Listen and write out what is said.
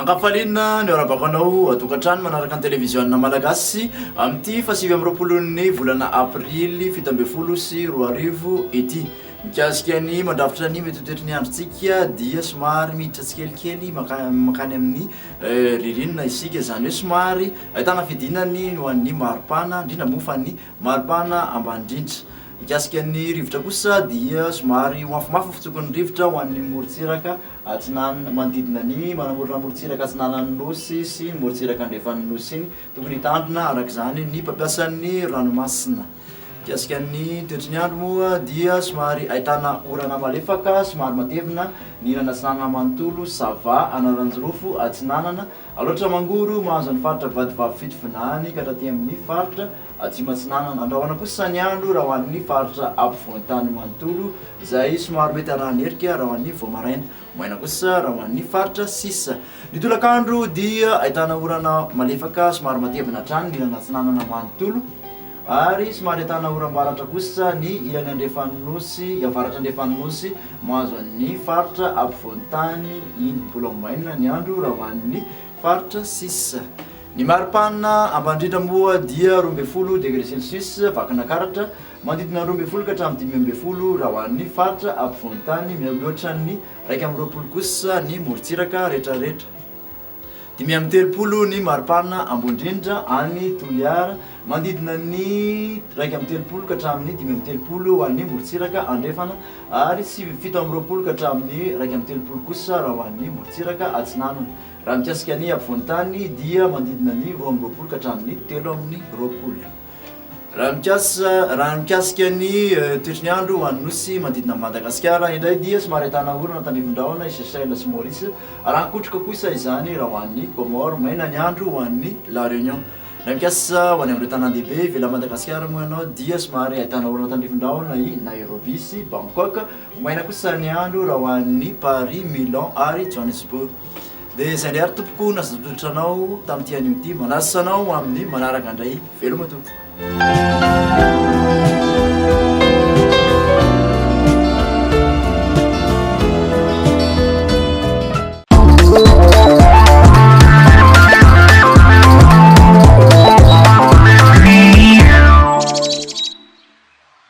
Ankafalina ny orabakanao atokantrano manaraka ny televizionna malagasy amty fasivy am'roapolon'ny volana aprily 17 sy 2000 ety mikasika ny mandravitra ny metotoetry ny androtsika dia somary miditra tsikelikely makany amin'ny ririnina isika zany hoe somary ahitana fidinany ho an'ny maripana indrindra moa fa ny maripana ambandrindra mikasika ny rivotra kosa dia somary mafimafy fitsokony rivotra ho an'ny morotsiraka atsinanana manodidina ny manamorona morotsiraka atsinanany nosy sy ny morotsiraka andrefan'ny nosy iny tokony hitandrina araka zany ny mpampiasan'ny ranomasina mikasika ny toetry ny andro moa dia somary ahitana orana malefaka somary matevina ny ilana atsinanana manontolo sava anaranjorofo atsinanana aloatra mangoro mahazo ny faritra vadivavy fitovinany ka rahaty amin'ny faritra atsimo atsinanana andrahoana kosa ny andro raha hoan'ny faritra ampovoantany manontolo izay somary mety arahanerika raha hoan'ny voamaraina maina kosa raha hoan'ny faritra sisa ny tolakandro dia ahitana orana malefaka somary matevina hatrany ny ilana atsinanana manontolo ary somary ahitana oram-baratra kosa ny ilany andrefan'ny nosy avaratra andrefan'ny nosy mahazo an'ny faritra ampovoantany iny mbola maina ny andro raha hoan'ny faritra sisa ny maripana ambandrindra moa dia 12 degré celsius vakanakaratra manodidina 12 ka hatramin'ny 15 raha hoan'ny faritra ampovoantany mihoatra ny 120 kosa ny morotsiraka rehetrarehetra 530 ny maripana ambondrindra any Toliara manodidina ny 130 ka hatramin'ny 530 ho an'ny morotsiraka andrefana ary 720 ka hatramin'ny 130 kosa raha ho an'ny morotsiraka atsinanana raha mikasika ny ampovoantany dia manodidina ny 20 ka hatramin'ny 30 raha mikasika ny toetry ny andro ho an'ny nosy manodidina Madagasikara indray dia somary ahitana orana tandrivon-drahona i Seychelles sy Maurice raha nikotroka kosa izany raha ho an'ny Comore maina ny andro ho an'ny La Réunion raha mikasa ho any amin'ireo tanàn-dehibe vela Madagasikara moa ianao dia somary ahitana orana tandrivon-drahona i Nairobi sy Bangkok maina kosa ny andro raha ho an'ny Paris, Milan ary Johannesburg dia izay ndray ary tompoko nasazototranao tamin'ity anio ity manasanao amin'ny manaraka indray veloma tompo